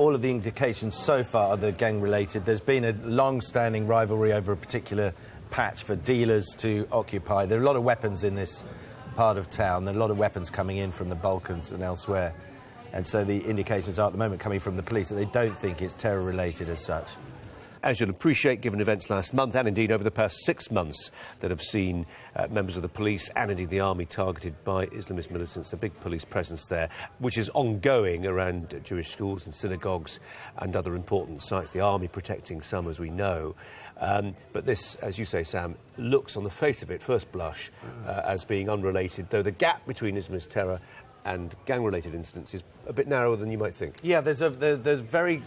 all of the indications so far are gang-related. There's been a long-standing rivalry over a particular patch for dealers to occupy. There are a lot of weapons in this part of town. There are a lot of weapons coming in from the Balkans and elsewhere. And so the indications are at the moment coming from the police that they don't think it's terror-related as such. As you'll appreciate, given events last month and indeed over the past 6 months that have seen members of the police and indeed the army targeted by Islamist militants, a big police presence there, which is ongoing around Jewish schools and synagogues and other important sites, the army protecting some, as we know. But this, as you say, Sam, looks on the face of it, first blush, as being unrelated, though the gap between Islamist terror and gang-related incidents is a bit narrower than you might think. Yeah, there's very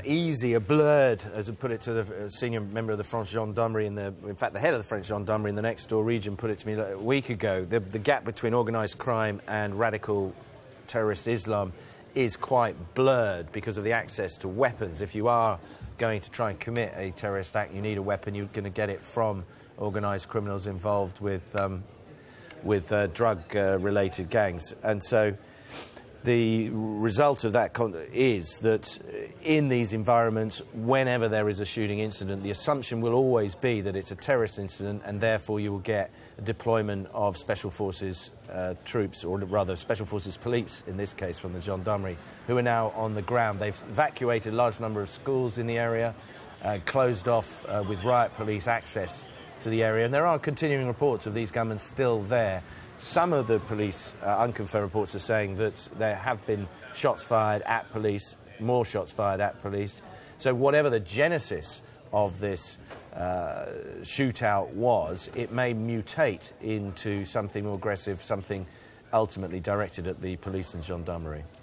easy, a blurred, as I put it to the senior member of the French Gendarmerie, in fact, the head of the French Gendarmerie in the next-door region put it to me a week ago. The gap between organised crime and radical terrorist Islam is quite blurred because of the access to weapons. If you are going to try and commit a terrorist act, you need a weapon. You're going to get it from organised criminals involved with drug-related gangs. And so the result of that is that in these environments, whenever there is a shooting incident, the assumption will always be that it's a terrorist incident, and therefore you will get a deployment of Special Forces troops, or rather Special Forces police, in this case from the Gendarmerie, who are now on the ground. They've evacuated a large number of schools in the area, closed off with riot police access to the area, and there are continuing reports of these gunmen still there. Some of the police unconfirmed reports are saying that there have been shots fired at police, more shots fired at police. So whatever the genesis of this shootout was, it may mutate into something more aggressive, something ultimately directed at the police and gendarmerie.